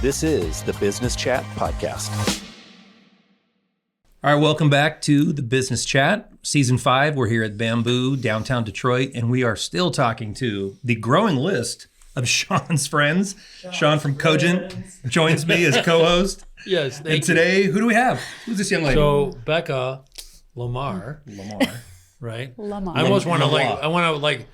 This is the Business Chat Podcast. All right, welcome back to the Business Chat, Season 5. We're here at Bamboo, downtown Detroit, and we are still talking to the growing list of Sean's friends. Sean from Cogent joins me as co-host. Yes, and today, who do we have? Who's this young lady? So Becca LaMar, right? LaMar. I almost want to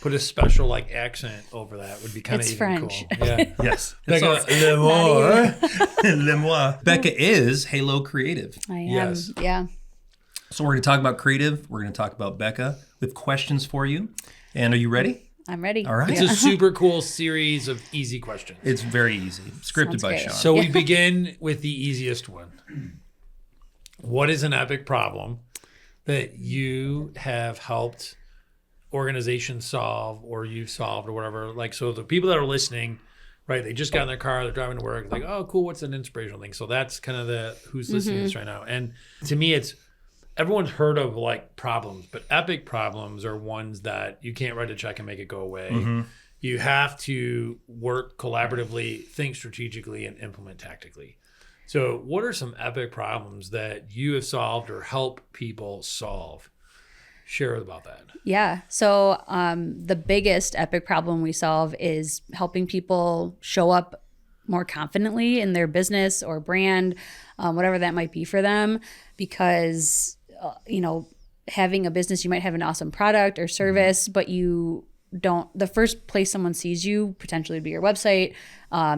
put a special accent over that. Would be kind of It's even French. cool. Yeah. Yes. Becca LaMar. LaMar. Becca is Heylo Creative. I am. Yes. Yeah. So we're going to talk about creative. We're going to talk about Becca with questions for you. And are you ready? I'm ready. All right. It's a super cool series of easy questions. It's very easy. Scripted Sounds by great. Sean. So we begin with the easiest one. What is an epic problem that you have helped organizations solve, or you've solved, or whatever? So the people that are listening, right, they just got in their car, they're driving to work, like, oh, cool, what's an inspirational thing? So that's kind of the who's listening to this right now. And to me, it's everyone's heard of problems, but epic problems are ones that you can't write a check and make it go away. Mm-hmm. You have to work collaboratively, think strategically, and implement tactically. So what are some epic problems that you have solved or help people solve? Share about that. Yeah. So the biggest epic problem we solve is helping people show up more confidently in their business or brand, whatever that might be for them, because having a business, you might have an awesome product or service, but you don't, the first place someone sees you potentially would be your website,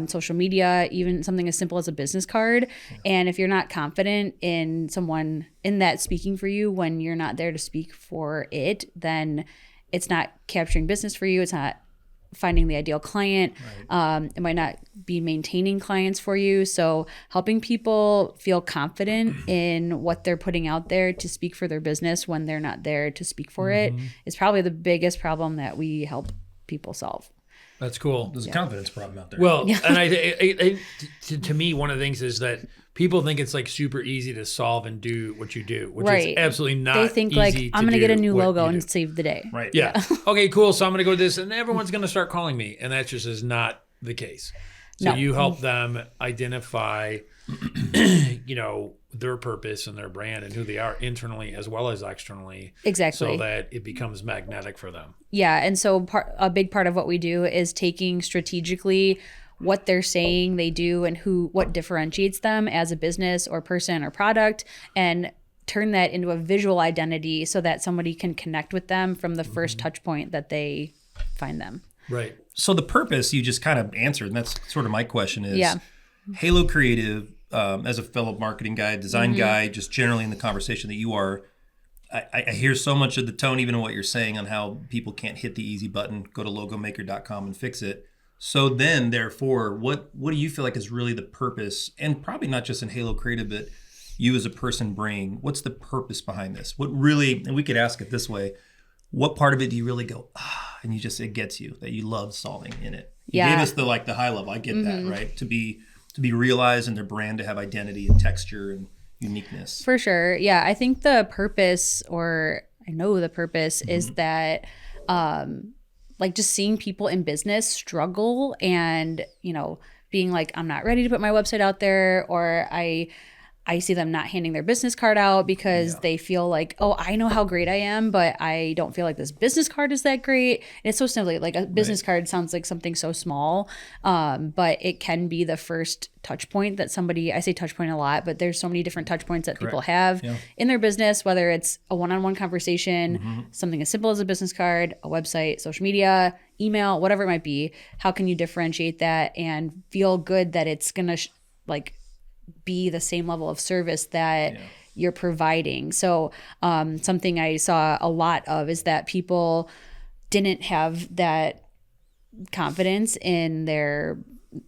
social media, even something as simple as a business card. Yeah. And if you're not confident in someone in that speaking for you when you're not there to speak for it, then it's not capturing business for you. It's not finding the ideal client. Right. It might not be maintaining clients for you. So helping people feel confident in what they're putting out there to speak for their business when they're not there to speak for it is probably the biggest problem that we help people solve. That's cool. There's a confidence problem out there. Well, and I to me, one of the things is that people think it's super easy to solve and do what you do, which is absolutely not. They think easy I'm going to get a new logo and do. save the day. Right. Yeah. Okay, cool. So I'm going to go to this and everyone's going to start calling me. And that just is not the case. So you help them identify, their purpose and their brand and who they are internally as well as externally. Exactly. So that it becomes magnetic for them. Yeah. And so a big part of what we do is taking strategically what they're saying they do and what differentiates them as a business or person or product, and turn that into a visual identity so that somebody can connect with them from the first touch point that they find them. Right. So the purpose you just kind of answered, and that's sort of my question is, Heylo Creative, as a fellow marketing guy, design guy, just generally in the conversation that you are, I hear so much of the tone, even in what you're saying on how people can't hit the easy button, go to logomaker.com and fix it. So then, therefore, what do you feel like is really the purpose, and probably not just in Heylo Creative, but you as a person bring, what's the purpose behind this? What really, and we could ask it this way, what part of it do you really go, and it gets you, that you love solving in it? You gave us the high level, I get that, right? To be realized in their brand, to have identity and texture and uniqueness. For sure. Yeah. I think the purpose, or I know the purpose is that just seeing people in business struggle and, being I'm not ready to put my website out there, or I see them not handing their business card out because they feel I know how great I am, but I don't feel like this business card is that great. And it's so simply a business card sounds like something so small, but it can be the first touch point that somebody, I say touch point a lot, but there's so many different touch points that people have in their business, whether it's a one-on-one conversation, something as simple as a business card, a website, social media, email, whatever it might be. How can you differentiate that and feel good that it's going to be the same level of service that you're providing? So something I saw a lot of is that people didn't have that confidence in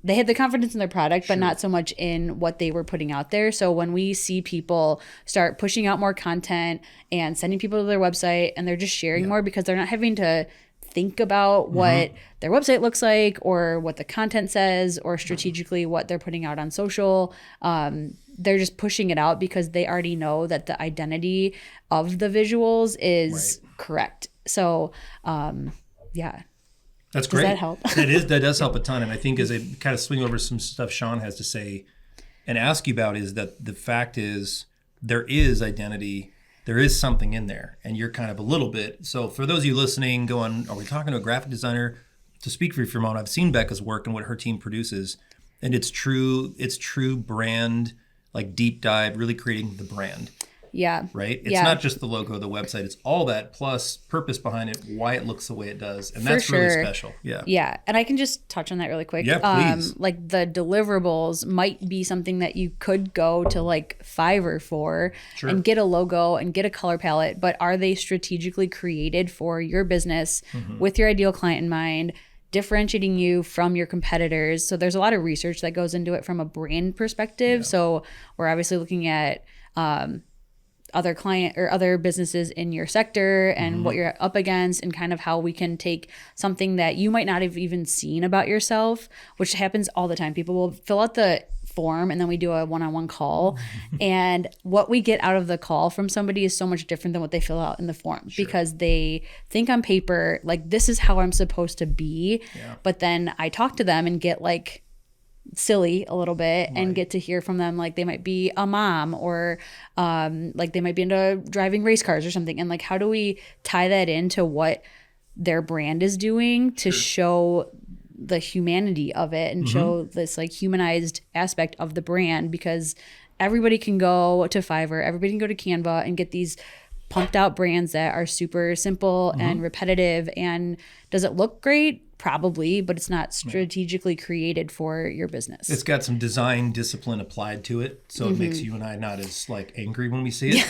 they had the confidence in their product, but not so much in what they were putting out there. So when we see people start pushing out more content and sending people to their website, and they're just sharing more because they're not having to think about what their website looks like or what the content says or strategically what they're putting out on social. They're just pushing it out because they already know that the identity of the visuals is correct. So, That's great. Does that help? That does help a ton. And I think as I kind of swing over some stuff Sean has to say and ask you about is that the fact is there is identity. There is something in there, and you're kind of a little bit. So for those of you listening, going, are we talking to a graphic designer? To speak for you for a moment, I've seen Becca's work and what her team produces, and it's true brand, like deep dive, really creating the brand. Yeah. Right? It's not just the logo, the website. It's all that plus purpose behind it, why it looks the way it does. And that's really special. Yeah. Yeah. And I can just touch on that really quick. Yeah, please. Like the deliverables might be something that you could go to like Fiverr for and get a logo and get a color palette, but are they strategically created for your business with your ideal client in mind? Differentiating you from your competitors. So there's a lot of research that goes into it from a brand perspective. Yeah. So we're obviously looking at other client or other businesses in your sector and what you're up against, and kind of how we can take something that you might not have even seen about yourself, which happens all the time. People will fill out the form and then we do a one-on-one call and what we get out of the call from somebody is so much different than what they fill out in the form because they think on paper like this is how I'm supposed to be, but then I talk to them and get like silly a little bit and get to hear from them like they might be a mom or like they might be into driving race cars or something, and like how do we tie that into what their brand is doing to show the humanity of it and show this like humanized aspect of the brand, because everybody can go to Fiverr, everybody can go to Canva and get these pumped out brands that are super simple and repetitive. And does it look great? Probably, but it's not strategically created for your business. It's got some design discipline applied to it, so it makes you and I not as like angry when we see it.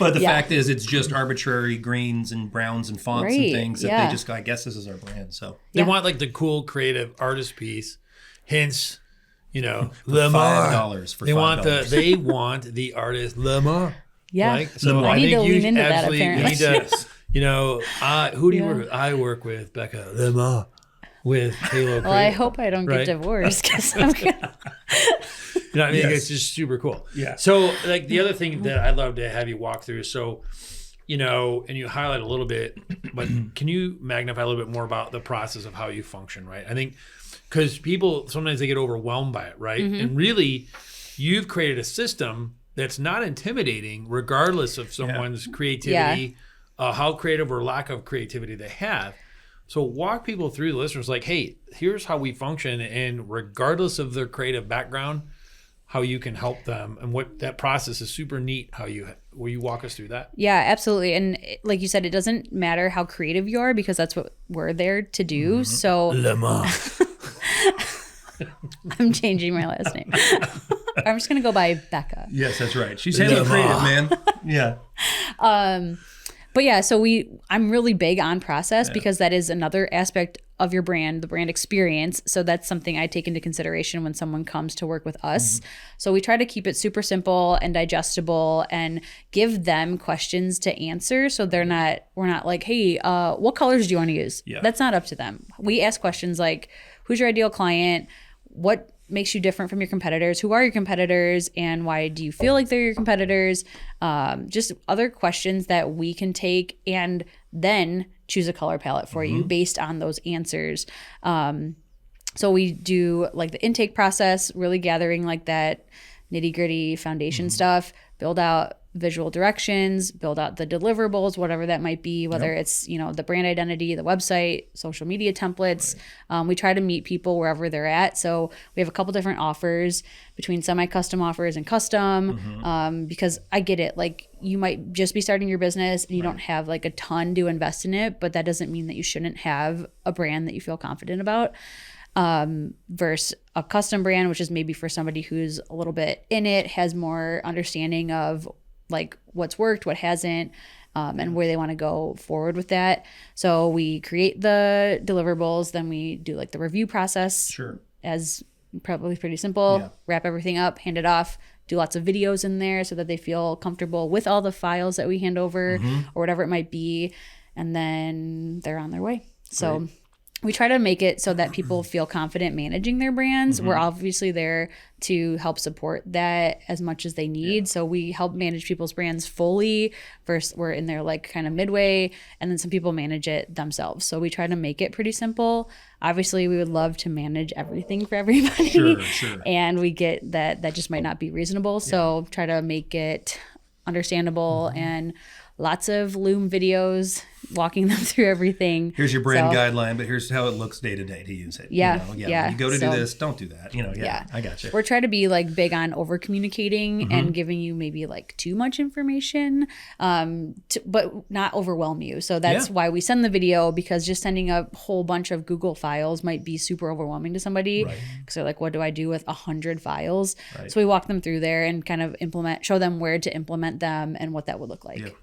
But the fact is, it's just arbitrary greens and browns and fonts and things that they just go, I guess this is our brand. So they want like the cool creative artist piece, hence, LaMar. $5 for $5. They want the artist LaMar. Yeah, right? So I need to lean into that apparently. Who do you work with? I work with Becca LaMar with Heylo. Well, I hope I don't get divorced because I'm gonna... It's just super cool. Yeah. So like the other thing that I'd love to have you walk through, so, and you highlight a little bit, but can you magnify a little bit more about the process of how you function, right? I think because people, sometimes they get overwhelmed by it, right? And really, you've created a system that's not intimidating regardless of someone's creativity, how creative or lack of creativity they have. So walk people through, the listeners, like, hey, here's how we function, and regardless of their creative background, how you can help them, and what that process is super neat. Will you walk us through that? Yeah, absolutely. And like you said, it doesn't matter how creative you are because that's what we're there to do. So LaMar. I'm changing my last name. I'm just gonna go by Becca. Yes, that's right. She's Heylo creative, man. Yeah. But yeah, so I'm really big on process because that is another aspect of your brand, the brand experience. So that's something I take into consideration when someone comes to work with us. So we try to keep it super simple and digestible and give them questions to answer. So we're not like, hey, what colors do you want to use? Yeah. That's not up to them. We ask questions like, who's your ideal client? What makes you different from your competitors? Who are your competitors, and why do you feel like they're your competitors? Just other questions that we can take and then choose a color palette for you based on those answers. So we do like the intake process, really gathering like that nitty gritty foundation stuff, build out visual directions, build out the deliverables, whatever that might be, whether it's, the brand identity, the website, social media templates. We try to meet people wherever they're at. So we have a couple different offers between semi-custom offers and custom, because I get it. Like you might just be starting your business and you don't have like a ton to invest in it, but that doesn't mean that you shouldn't have a brand that you feel confident about. Versus a custom brand, which is maybe for somebody who's a little bit in it, has more understanding of like what's worked, what hasn't, and where they want to go forward with that. So we create the deliverables, then we do like the review process. Sure. As probably pretty simple, wrap everything up, hand it off, do lots of videos in there so that they feel comfortable with all the files that we hand over or whatever it might be. And then they're on their way. So we try to make it so that people feel confident managing their brands. Mm-hmm. We're obviously there to help support that as much as they need. So we help manage people's brands fully. First, we're in there like kind of midway, and then some people manage it themselves. So we try to make it pretty simple. Obviously, we would love to manage everything for everybody. Sure. And we get that just might not be reasonable. So try to make it understandable and lots of Loom videos walking them through everything. Here's your brand guideline, but here's how it looks day to day to use it. Yeah. When you go to do this, don't do that. I got you. We're trying to be like big on over communicating and giving you maybe like too much information, but not overwhelm you. So that's why we send the video, because just sending a whole bunch of Google files might be super overwhelming to somebody. Because they're like, what do I do with 100 files? So we walk them through there and kind of show them where to implement them and what that would look like. Yep.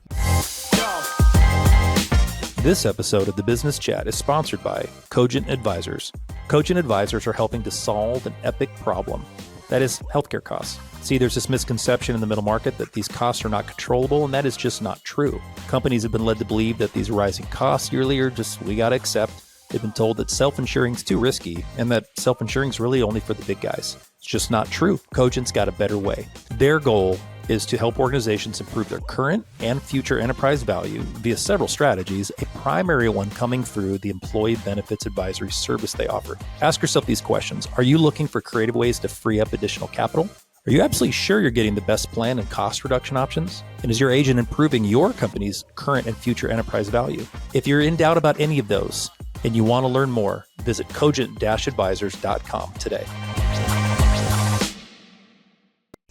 This episode of The Business Chat is sponsored by Cogent Advisors. Cogent Advisors are helping to solve an epic problem. That is healthcare costs. See, there's this misconception in the middle market that these costs are not controllable, and that is just not true. Companies have been led to believe that these rising costs yearly are just, we gotta accept. They've been told that self-insuring is too risky, and that self-insuring is really only for the big guys. It's just not true. Cogent's got a better way. Their goal is to help organizations improve their current and future enterprise value via several strategies, a primary one coming through the employee benefits advisory service they offer. Ask yourself these questions. Are you looking for creative ways to free up additional capital? Are you absolutely sure you're getting the best plan and cost reduction options? And is your agent improving your company's current and future enterprise value? If you're in doubt about any of those and you want to learn more, visit cogent-advisors.com today.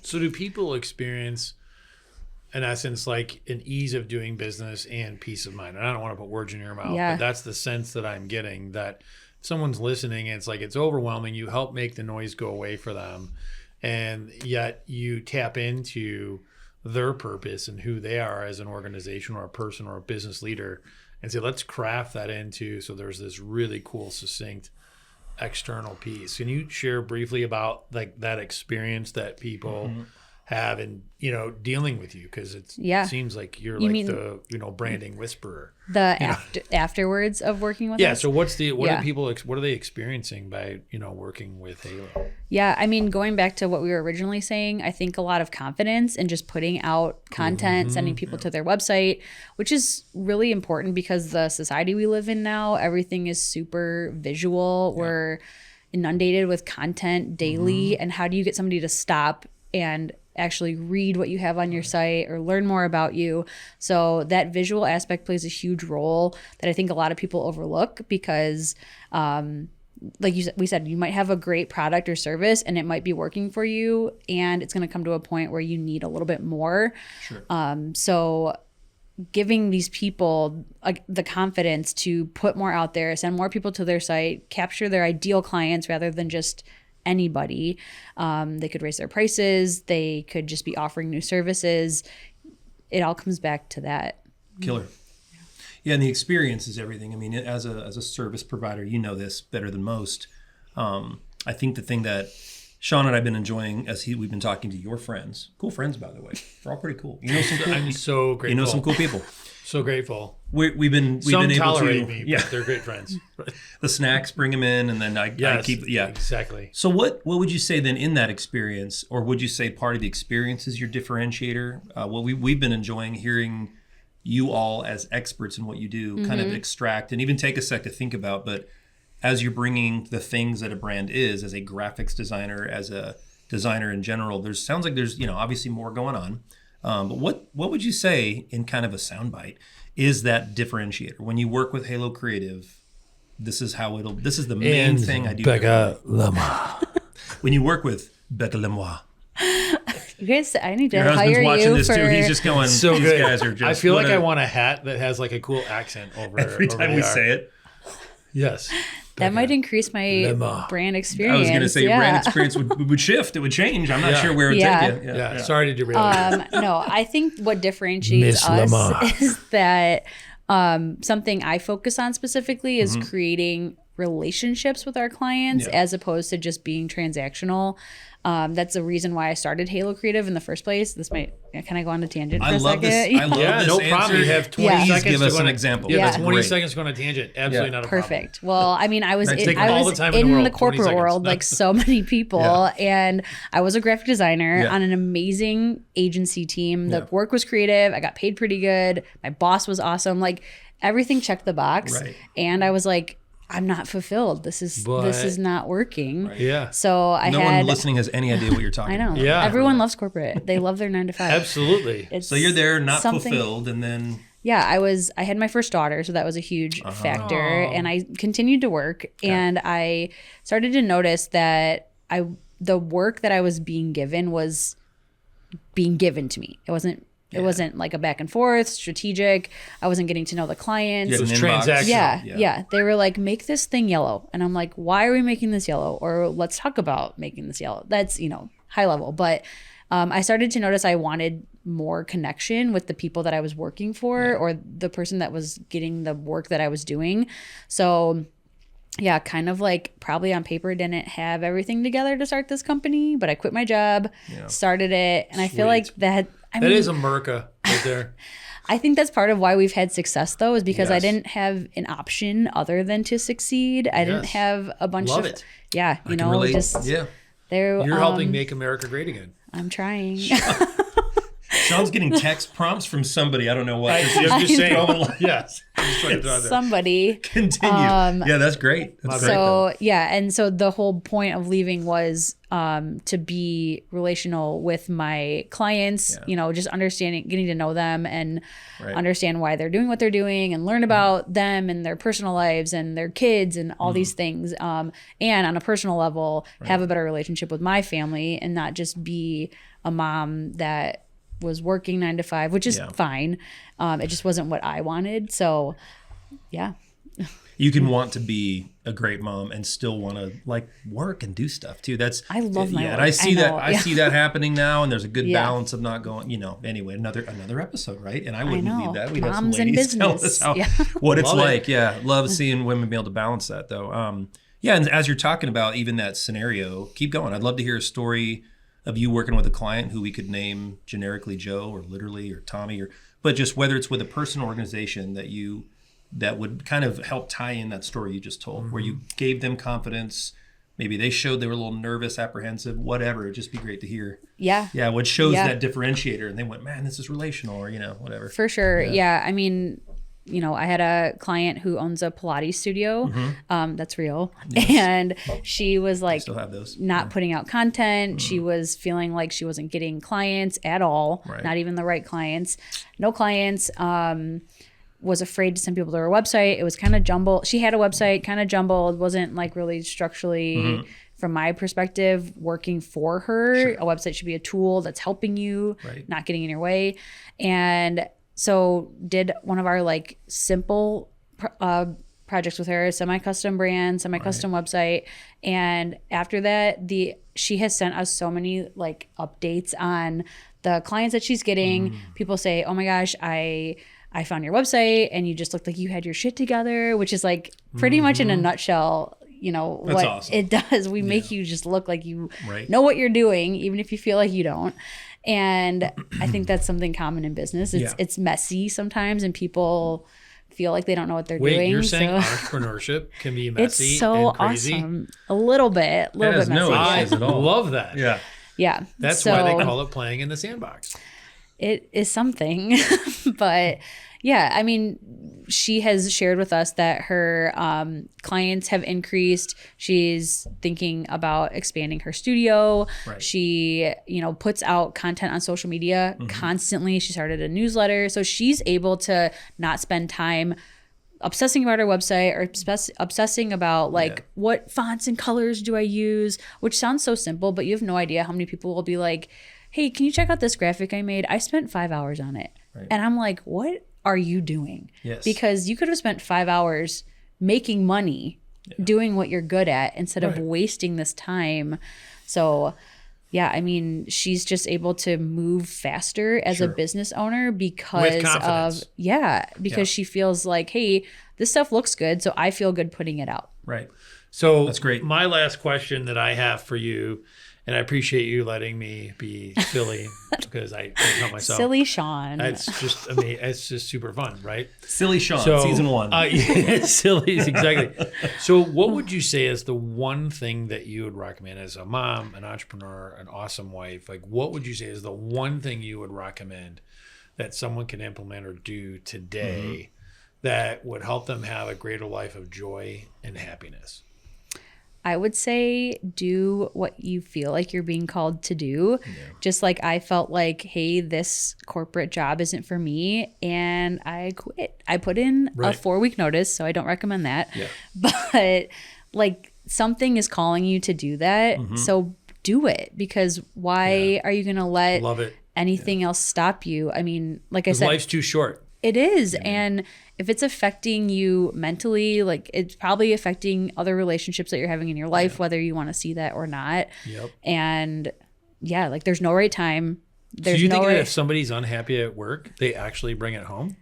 So do people experience, in essence, like an ease of doing business and peace of mind? And I don't want to put words in your mouth, but that's the sense that I'm getting, that if someone's listening and it's like it's overwhelming, you help make the noise go away for them. And yet you tap into their purpose and who they are as an organization or a person or a business leader and say, let's craft that into, so there's this really cool, succinct external piece. Can you share briefly about like that experience that people have in, dealing with you? Because it seems like you're the branding whisperer. Afterwards of working with us? So what are they experiencing by, working with Heylo? Yeah, I mean, going back to what we were originally saying, I think a lot of confidence in just putting out content, sending people to their website, which is really important because the society we live in now, everything is super visual. We're inundated with content daily. And how do you get somebody to stop and actually read what you have on your site or learn more about you? So that visual aspect plays a huge role that I think a lot of people overlook because like we said, you might have a great product or service and it might be working for you, and it's going to come to a point where you need a little bit more. So giving these people the confidence to put more out there, send more people to their site, capture their ideal clients rather than just anybody. They could raise their prices. They could just be offering new services. It all comes back to that. Killer. Yeah, and the experience is everything. I mean, as a service provider, you know this better than most. I think the thing that Sean and I've been enjoying we've been talking to your friends, cool friends, by the way. They're all pretty cool. You know some cool. I'm so grateful. You know some cool people. So grateful. We've been Some able tolerate to me, but they're great friends. The snacks, bring them in, and then I keep exactly. So what would you say then in that experience, or would you say part of the experience is your differentiator? We've been enjoying hearing you all as experts in what you do kind of extract and even take a sec to think about, but as you're bringing the things that a brand is, as a graphics designer, as a designer in general, sounds like there's obviously more going on. But what would you say in kind of a soundbite is that differentiator when you work with Heylo Creative? This is the main thing I do. Becca LaMar. When you work with Becca LaMar. You guys, I need to Your hire husband's watching you this for... too. He's just going, so these good. guys are just... I feel like I want a hat that has like a cool accent over every time we say it. Yes. That might increase my brand experience. I was going to say your brand experience would shift. It would change. I'm not sure where it would take you. Yeah. Sorry to derail you. No, I think what differentiates us is that something I focus on specifically is creating relationships with our clients as opposed to just being transactional. That's the reason why I started Heylo Creative in the first place. Can I go on a tangent for a second? I love this no answer. problem. You have 20 Please seconds give to us go an on example. Yeah, That's 20 great. seconds going to tangent. Absolutely not a Perfect. Well, I mean, I was Take in, I all was the time in the in world, the 20 corporate seconds. world like so many people, and I was a graphic designer on an amazing agency team. The work was creative. I got paid pretty good. My boss was awesome. Like everything checked the box, and I was like, I'm not fulfilled. This is not working. problem. Yeah. So No one listening has any idea what you're talking I know. about. Yeah. Everyone loves corporate. They love their 9 to 5. Absolutely. It's So you're there, not something- fulfilled, and then Yeah, I had my first daughter, so that was a huge factor. And I continued to work, and I started to notice that the work that I was being given was being given to me. It wasn't like a back and forth, strategic. I wasn't getting to know the clients. you It was have an inbox. transactional. Yeah. They were like, make this thing yellow. And I'm like, why are we making this yellow? Or let's talk about making this yellow. That's, high level. But I started to notice I wanted more connection with the people that I was working for or the person that was getting the work that I was doing. So yeah, kind of like probably on paper didn't have everything together to start this company, but I quit my job, started it. And I feel like that is America right there. I think that's part of why we've had success though, is because I Yes. didn't have an option other than to succeed. I didn't have a bunch Love of it. yeah, I can relate. just Yeah. there. You're helping make America great again. I'm trying. Sean's getting text prompts from somebody. I don't know what. I'm just saying. Throwing li- Yes. I'm just trying to throw it out there. Continue. Somebody. Yeah, that's great. That's great. So yeah, and so the whole point of leaving was to be relational with my clients. Just getting to know them and understand why they're doing what they're doing, and learn about them and their personal lives and their kids and all these things. And on a personal level, have a better relationship with my family and not just be a mom that was working 9 to 5, which is fine. It just wasn't what I wanted. So yeah. You can want to be a great mom and still want to like work and do stuff too. I love my work. And I see know, that. I see that happening now, and there's a good Yeah. balance of not going. Anyway, another episode, right? And I wouldn't know. leave that. We'd have Moms some in ladies tell business. us Yeah. what it's Love it. like. Yeah, love seeing women be able to balance that though. And as you're talking about even that scenario, keep going. I'd love to hear a story of you working with a client who we could name generically Joe or literally or Tommy, but just whether it's with a person or organization that would kind of help tie in that story you just told, where you gave them confidence. Maybe they showed they were a little nervous, apprehensive, whatever. It'd just be great to hear. Yeah. Yeah, what shows that differentiator, and they went, man, this is relational, or whatever. For sure. Yeah. I mean, I had a client who owns a Pilates studio. That's real. Yes. And she was like Still have those. not putting out content. She was feeling like she wasn't getting clients at all, not even the right clients. No clients. Was afraid to send people to her website. It was kind of jumbled. She had a website, kind of jumbled, wasn't like really structurally, from my perspective, working for her. Sure. A website should be a tool that's helping you, not getting in your way. And so did one of our like simple projects with her, semi-custom brand, semi-custom website. And after that, she has sent us so many like updates on the clients that she's getting. People say, oh my gosh, I found your website and you just looked like you had your shit together, which is like pretty much in a nutshell, That's what awesome. it does. We make you just look like you know what you're doing, even if you feel like you don't. And I think that's something common in business. It's messy sometimes, and people feel like they don't know what they're doing. You're saying entrepreneurship can be messy it's so and crazy? awesome. A little bit messy. no I issues at all. love that. Yeah. Yeah. That's why they call it playing in the sandbox. It is something. But yeah, I mean, she has shared with us that her clients have increased. She's thinking about expanding her studio. Right. She, puts out content on social media constantly. She started a newsletter. So she's able to not spend time obsessing about her website or obsessing about what fonts and colors do I use, which sounds so simple, but you have no idea how many people will be like, hey, can you check out this graphic I made? I spent 5 hours on it. Right. And I'm like, what are you doing? Yes. Because you could have spent 5 hours making money doing what you're good at instead of wasting this time. So yeah, I mean, she's just able to move faster as a business owner because she feels like, hey, this stuff looks good, so I feel good putting it out. Right. So that's great. My last question that I have for you, and I appreciate you letting me be silly because I can't help myself. Silly Sean. It's just amazing. It's just super fun, right? Silly Sean, season 1. Yeah, silly, exactly. So what would you say is the one thing that you would recommend as a mom, an entrepreneur, an awesome wife? Like, what would you say is the one thing you would recommend that someone can implement or do today that would help them have a greater life of joy and happiness? I would say do what you feel like you're being called to do. Yeah. Just like I felt like, hey, this corporate job isn't for me, and I quit. I put in a 4-week notice, so I don't recommend that. Yeah. But like something is calling you to do that, so do it, because why are you going to let anything else stop you? I mean, like I said, life's too short. It is. And if it's affecting you mentally, like it's probably affecting other relationships that you're having in your life, whether you want to see that or not. Yep. And yeah, like there's no right time. So you think that if somebody's unhappy at work, they actually bring it home?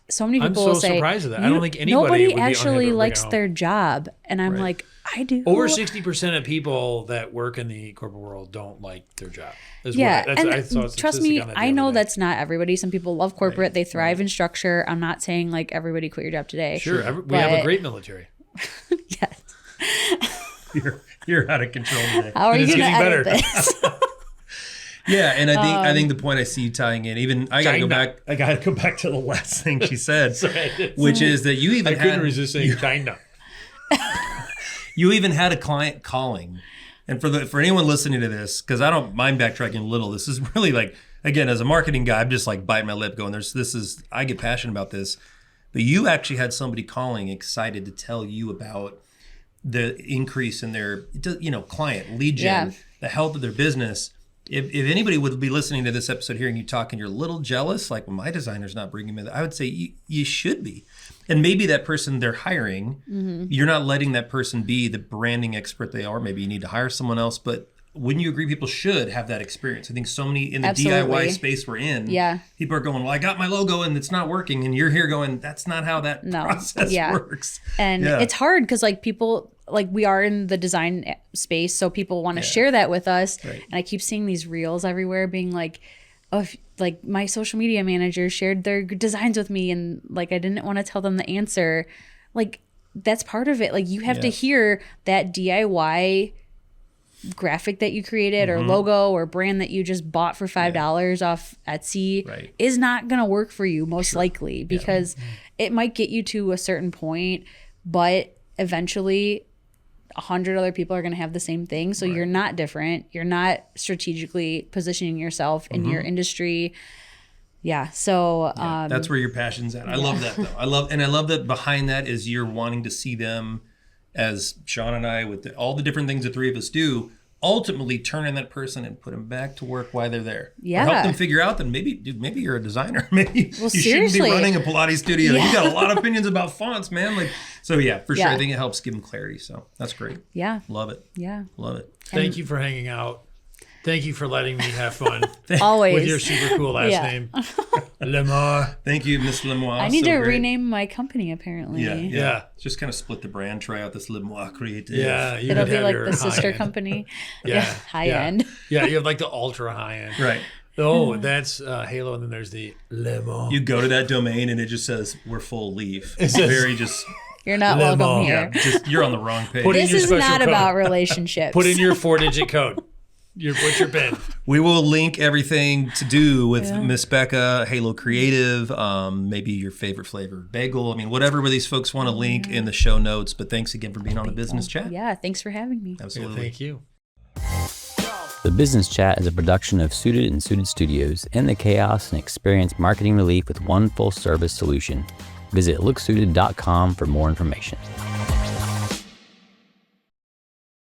So many people I'm so say, surprised at that. I don't think anybody would actually be likes their job. And I'm like, I do. Over 60% of people that work in the corporate world don't like their job. Trust me, I know that's not everybody. Some people love corporate. They thrive in structure. I'm not saying like everybody quit your job today. Sure. We have a great military. Yes. You're out of control today. How are you going to edit this? Yeah, and I think the point I see you tying in, even I gotta go back to the last thing she said, which is that you even couldn't resist saying China. You even had a client calling, and for anyone listening to this, because I don't mind backtracking a little. This is really like, again, as a marketing guy, I'm just like biting my lip, going, I get passionate about this, but you actually had somebody calling, excited to tell you about the increase in their client lead gen, the health of their business. If anybody would be listening to this episode, hearing you talk, and you're a little jealous, like, well, my designer's not bringing me that, I would say you should be. And maybe that person they're hiring, you're not letting that person be the branding expert they are. Maybe you need to hire someone else. But wouldn't you agree people should have that experience? I think so many in the DIY space we're in, people are going, well, I got my logo and it's not working. And you're here going, that's not how that process works. And it's hard because like people... like we are in the design space, so people want to share that with us. Right. And I keep seeing these reels everywhere being like, oh, like my social media manager shared their designs with me and like I didn't want to tell them the answer. Like that's part of it. Like you have to hear that DIY graphic that you created or logo or brand that you just bought for $5 off Etsy is not going to work for you most likely, because it might get you to a certain point, but eventually 100 other people are going to have the same thing. So you're not different. You're not strategically positioning yourself in your industry. Yeah. So that's where your passion's at. I love that though. I love that behind that is you're wanting to see them, as Sean and I, with all the different things the three of us do, ultimately turn in that person and put them back to work while they're there. Yeah. Or help them figure out that maybe you're a designer. Maybe you shouldn't be running a Pilates studio. You got a lot of opinions about fonts, man. Like, so for sure. I think it helps give them clarity. So that's great. Yeah. Love it. Yeah. Love it. Thank you for hanging out. Thank you for letting me have fun. Always. With your super cool last name. LaMar. Thank you, Miss LaMar. I need to rename my company, apparently. Yeah. Just kind of split the brand, try out this LaMar Creative. Yeah. It'll be like the sister company. High end. Yeah, you have like the ultra high end. Right. Oh, that's Heylo, and then there's the LaMar. You go to that domain and it just says, we're full leaf. It's very just... You're not welcome here. You're on the wrong page. This is not about relationships. Put in your 4-digit code. What's your PIN? We will link everything to do with Miss Becca, Heylo Creative, maybe your favorite flavor bagel. I mean, whatever these folks want to link in the show notes. But thanks again for being on the Business Chat. Yeah, thanks for having me. Absolutely. Thank you. The Business Chat is a production of Suited and Suited Studios. End the chaos and experience marketing relief with one full-service solution. Visit looksuited.com for more information.